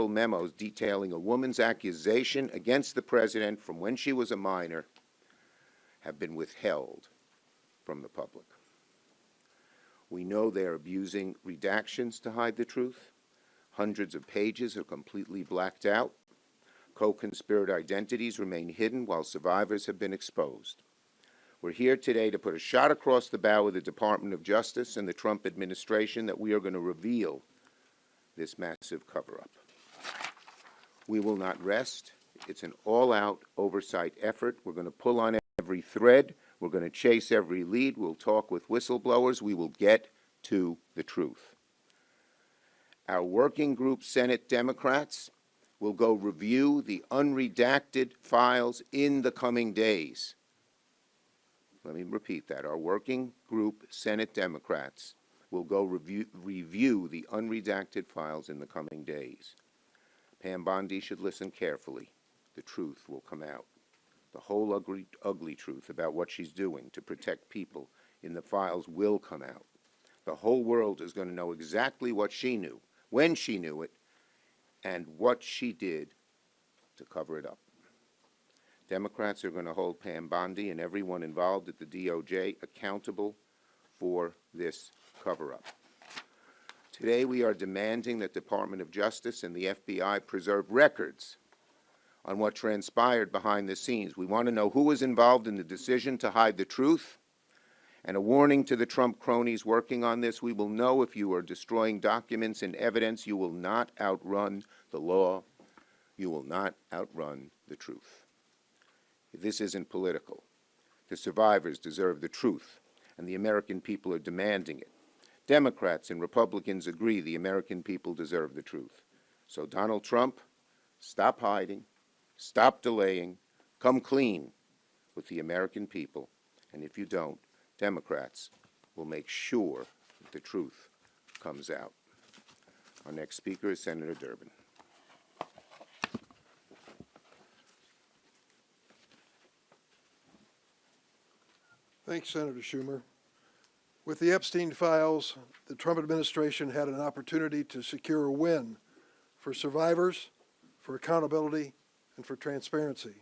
confidential memos detailing a woman's accusation against the president from when she was a minor have been withheld from the public. We know they are abusing redactions to hide the truth. Hundreds of pages are completely blacked out. Co-conspirator identities remain hidden while survivors have been exposed. We're here today to put a shot across the bow of the Department of Justice and the Trump administration that we are going to reveal this massive cover-up. We will not rest. It's an all-out oversight effort. We're going to pull on every thread. We're going to chase every lead. We'll talk with whistleblowers. We will get to the truth. Our working group Senate Democrats will go review the unredacted files in the coming days. Let me repeat that. Our working group Senate Democrats will go review the unredacted files in the coming days. Pam Bondi should listen carefully. The truth will come out. The whole ugly truth about what she's doing to protect people in the files will come out. The whole world is going to know exactly what she knew, when she knew it, and what she did to cover it up. Democrats are going to hold Pam Bondi and everyone involved at the DOJ accountable for this cover-up. Today we are demanding that the Department of Justice and the FBI preserve records on what transpired behind the scenes. We want to know who was involved in the decision to hide the truth. And a warning to the Trump cronies working on this: we will know if you are destroying documents and evidence. You will not outrun the law. You will not outrun the truth. This isn't political. The survivors deserve the truth, and the American people are demanding it. Democrats and Republicans agree the American people deserve the truth. So Donald Trump, stop hiding, stop delaying, come clean with the American people, and if you don't, Democrats will make sure that the truth comes out. Our next speaker is Senator Durbin. Thanks, Senator Schumer. With the Epstein files, the Trump administration had an opportunity to secure a win for survivors, for accountability, and for transparency.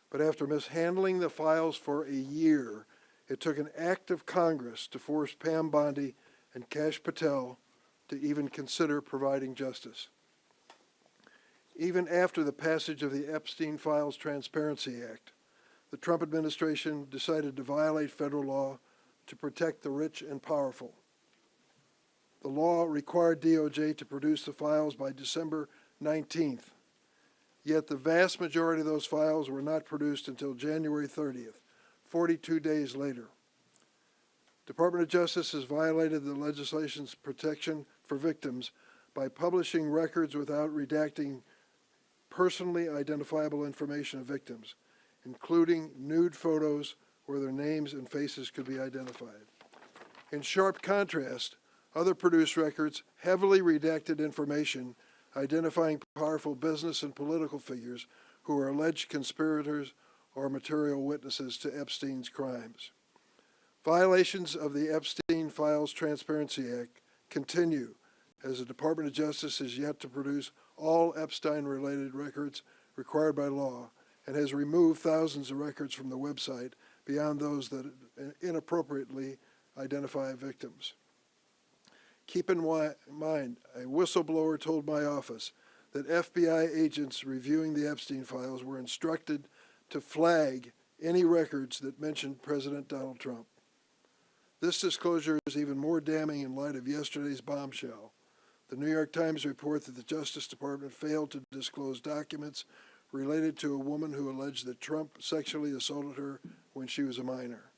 But after mishandling the files for a year, it took an act of Congress to force Pam Bondi and Kash Patel to even consider providing justice. Even after the passage of the Epstein Files Transparency Act, the Trump administration decided to violate federal law to protect the rich and powerful. The law required DOJ to produce the files by December 19th, yet the vast majority of those files were not produced until January 30th, 42 days later. Department of Justice has violated the legislation's protection for victims by publishing records without redacting personally identifiable information of victims, including nude photos where their names and faces could be identified. In sharp contrast, other produced records heavily redacted information identifying powerful business and political figures who are alleged conspirators or material witnesses to Epstein's crimes. Violations of the Epstein Files Transparency Act continue as the Department of Justice is yet to produce all Epstein-related records required by law and has removed thousands of records from the website beyond those that inappropriately identify victims. Keep in mind, a whistleblower told my office that FBI agents reviewing the Epstein files were instructed to flag any records that mentioned President Donald Trump. This disclosure is even more damning in light of yesterday's bombshell. The New York Times report that the Justice Department failed to disclose documents related to a woman who alleged that Trump sexually assaulted her when she was a minor.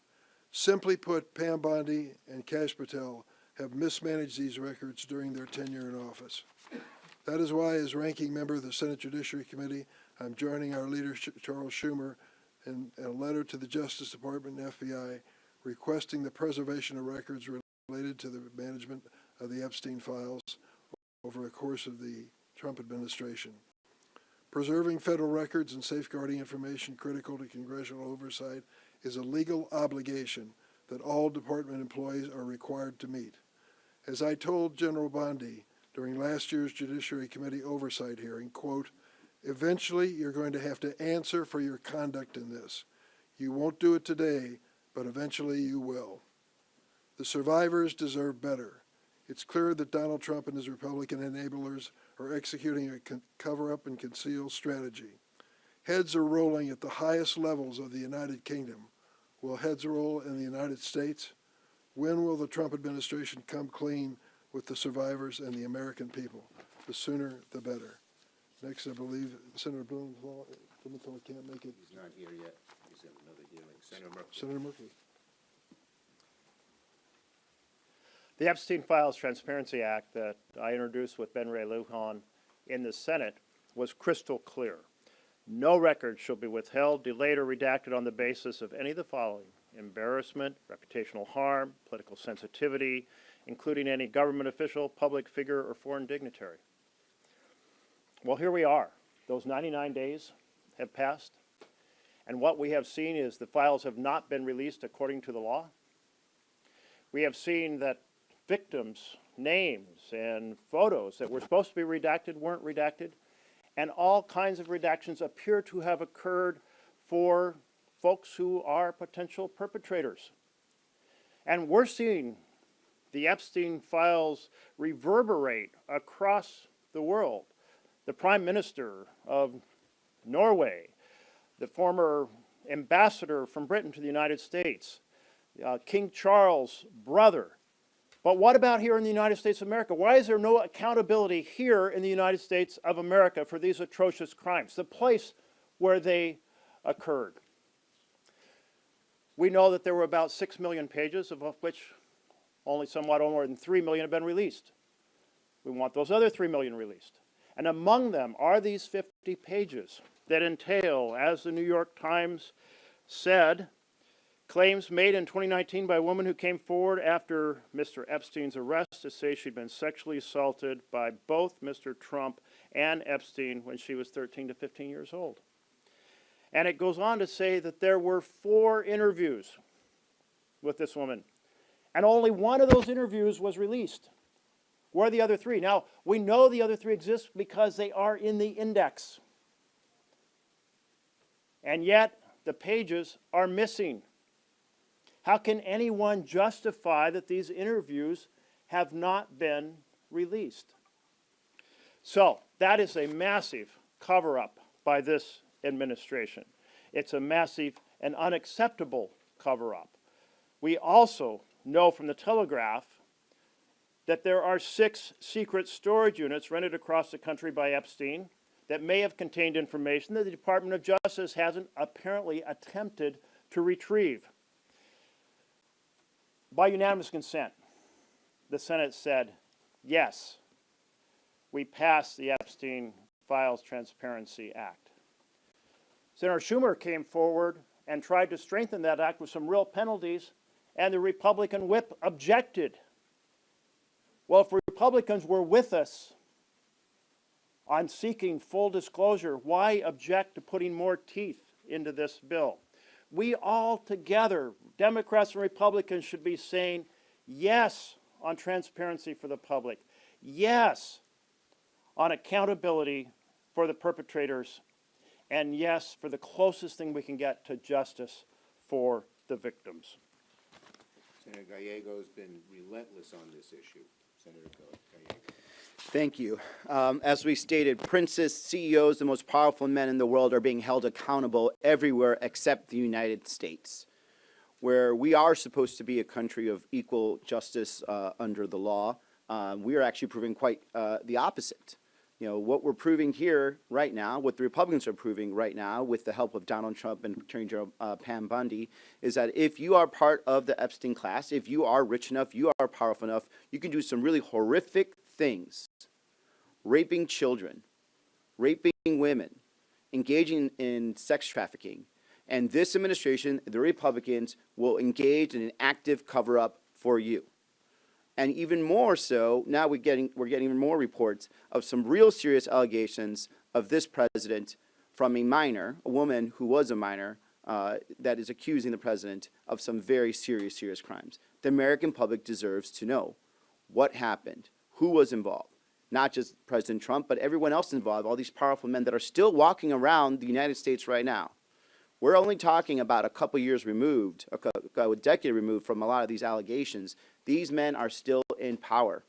Simply put, Pam Bondi and Kash Patel have mismanaged these records during their tenure in office. That is why, as ranking member of the Senate Judiciary Committee, I'm joining our leader, Charles Schumer, in a letter to the Justice Department and FBI requesting the preservation of records related to the management of the Epstein files over the course of the Trump administration. Preserving federal records and safeguarding information critical to congressional oversight is a legal obligation that all department employees are required to meet. As I told General Bondi during last year's Judiciary Committee Oversight hearing, quote, "Eventually, you're going to have to answer for your conduct in this. You won't do it today, but eventually you will. The survivors deserve better. It's clear that Donald Trump and his Republican enablers are executing a cover-up and conceal strategy. Heads are rolling at the highest levels of the United Kingdom. Will heads roll in the United States? When will the Trump administration come clean with the survivors and the American people? The sooner, the better." Next, I believe Senator Blumenthal can't make it. He's not here yet. He's at another hearing. Senator Murphy. Senator Murphy. The Epstein Files Transparency Act that I introduced with Ben Ray Lujan in the Senate was crystal clear. No record shall be withheld, delayed, or redacted on the basis of any of the following: embarrassment, reputational harm, political sensitivity, including any government official, public figure, or foreign dignitary. Well, here we are. Those 99 days have passed, and what we have seen is the files have not been released according to the law. We have seen that victims' names and photos that were supposed to be redacted weren't redacted, and all kinds of redactions appear to have occurred for folks who are potential perpetrators. And we're seeing the Epstein files reverberate across the world. The Prime Minister of Norway, the former ambassador from Britain to the United States, King Charles' brother. But what about here in the United States of America? Why is there no accountability here in the United States of America for these atrocious crimes, the place where they occurred? We know that there were about 6 million pages, of which only somewhat more than 3 million have been released. We want those other 3 million released. And among them are these 50 pages that entail, as the New York Times said, claims made in 2019 by a woman who came forward after Mr. Epstein's arrest to say she'd been sexually assaulted by both Mr. Trump and Epstein when she was 13 to 15 years old. And it goes on to say that there were 4 interviews with this woman, and only one of those interviews was released. Where are the other 3? Now, we know the other 3 exist because they are in the index. And yet, the pages are missing. How can anyone justify that these interviews have not been released? So, that is a massive cover-up by this administration. It's a massive and unacceptable cover-up. We also know from the Telegraph that there are 6 secret storage units rented across the country by Epstein that may have contained information that the Department of Justice hasn't apparently attempted to retrieve. By unanimous consent, the Senate said, yes, we passed the Epstein Files Transparency Act. Senator Schumer came forward and tried to strengthen that act with some real penalties, and the Republican whip objected. Well, if Republicans were with us on seeking full disclosure, why object to putting more teeth into this bill? We all together, Democrats and Republicans, should be saying yes on transparency for the public, yes on accountability for the perpetrators, and yes for the closest thing we can get to justice for the victims. Senator Gallego's been relentless on this issue. Senator Gallego. Thank you. As we stated, princes, CEOs, the most powerful men in the world are being held accountable everywhere except the United States, where we are supposed to be a country of equal justice under the law. We are actually proving quite the opposite. You know, what we're proving here right now, what the Republicans are proving right now with the help of Donald Trump and Attorney General Pam Bondi, is that if you are part of the Epstein class, if you are rich enough, you are powerful enough, you can do some really horrific things. Raping children, raping women, engaging in sex trafficking. And this administration, the Republicans, will engage in an active cover-up for you. And even more so, now we're getting even more reports of some real serious allegations of this president from a minor, a woman who was a minor, that is accusing the president of some very serious crimes. The American public deserves to know what happened, who was involved. not just President Trump, but everyone else involved, all these powerful men that are still walking around the United States right now. We're only talking about a couple years removed, a decade removed from a lot of these allegations. These men are still in power.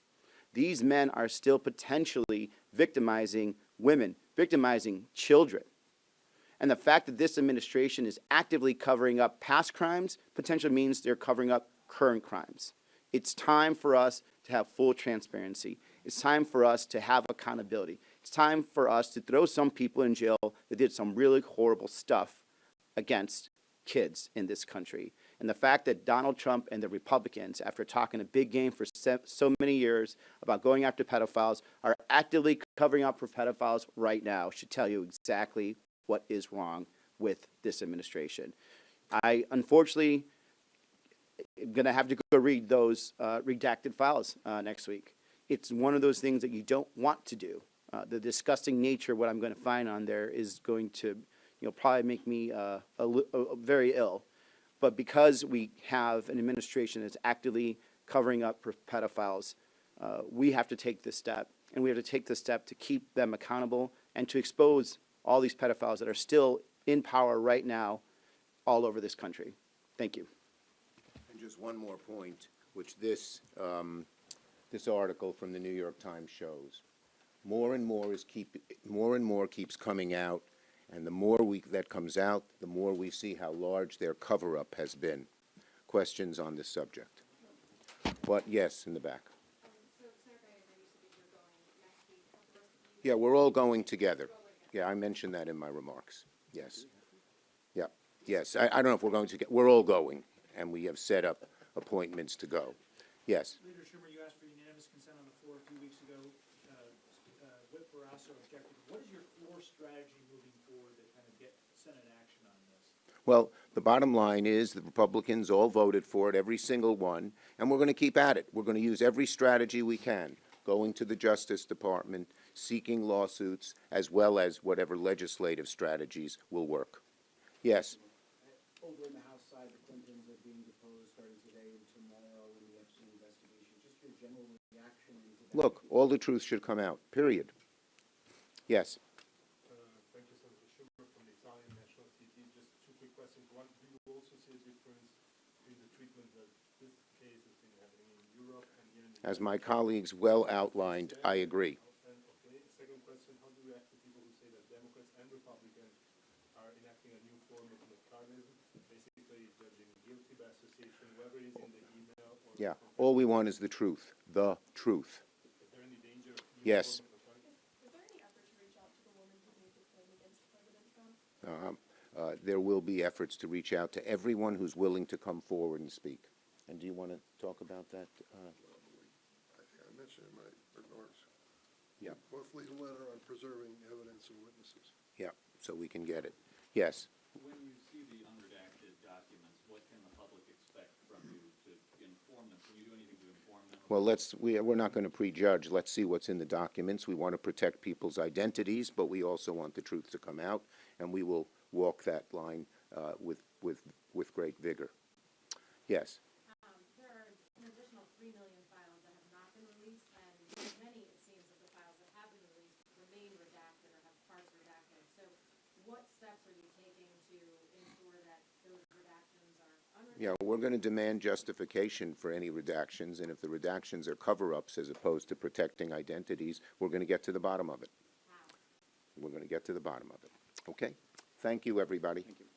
These men are still potentially victimizing women, victimizing children. And the fact that this administration is actively covering up past crimes potentially means they're covering up current crimes. It's time for us to have full transparency. It's time for us to have accountability. It's time for us to throw some people in jail that did some really horrible stuff against kids in this country. And the fact that Donald Trump and the Republicans, after talking a big game for so many years about going after pedophiles, are actively covering up for pedophiles right now should tell you exactly what is wrong with this administration. I, unfortunately, am going to have to go read those redacted files next week. It's one of those things that you don't want to do. The disgusting nature of what I'm going to find on there is going to, probably make me very ill. But because we have an administration that's actively covering up for pedophiles, we have to take this step, and we have to take this step to keep them accountable and to expose all these pedophiles that are still in power right now all over this country. Thank you. And just one more point, which this article from the New York Times shows. More and more keeps coming out, and the more that comes out, the more we see how large their cover-up has been. Questions on this subject? But yes, in the back. Yeah, we're all going together. Yeah, I mentioned that in my remarks. Yes. Yeah. Yes. I don't know if we're going to get. We're all going, and we have set up appointments to go. Yes. Leader Schumer, you asked for unanimous consent on the floor a few weeks ago. Whip Barrasso objected. What is your floor strategy moving forward to kind of get Senate action on this? Well, the bottom line is the Republicans all voted for it, every single one, and we're going to keep at it. We're going to use every strategy we can, going to the Justice Department, seeking lawsuits, as well as whatever legislative strategies will work. Yes. Over in the House side, the Clintons are being deposed starting today and tomorrow in the Epstein investigation. Just your general reaction to that? Look, all the truth should come out, period. Yes. Thank you, Senator Schumer from the Italian National TV. Just two quick questions. One, do you also see a difference in the treatment that this case has been happening in Europe and here in the As my colleagues well outlined, I agree. Okay. Second question, how do you react to people who say that Democrats and Republicans are enacting a new form of McCarthyism, basically judging guilty by association, whether it is in the email or... Yeah, all we want is the truth, the truth. Is there any danger of new Yes. form of McCarthyism? Is there any effort to reach out to the woman who made the claim against President Trump? There will be efforts to reach out to everyone who's willing to come forward and speak. And do you want to talk about that? I think I mentioned in my remarks. Yeah. Both lead a letter on preserving evidence and witnesses. Yeah, so we can get it. Yes. When you see the unredacted documents, what can the public expect from you to inform them? Can you do anything to inform them? Well, we're not going to prejudge. Let's see what's in the documents. We want to protect people's identities, but we also want the truth to come out, and we will walk that line with great vigor. Yes. There are an additional 3 million files that have not been released, and many, it seems, of the files that have been released remain redacted or have parts redacted. So what steps are you taking to ensure that those redactions are unredacted? Yeah, we're going to demand justification for any redactions, and if the redactions are cover-ups as opposed to protecting identities, we're going to get to the bottom of it. How? We're going to get to the bottom of it. Okay? Thank you, everybody. Thank you.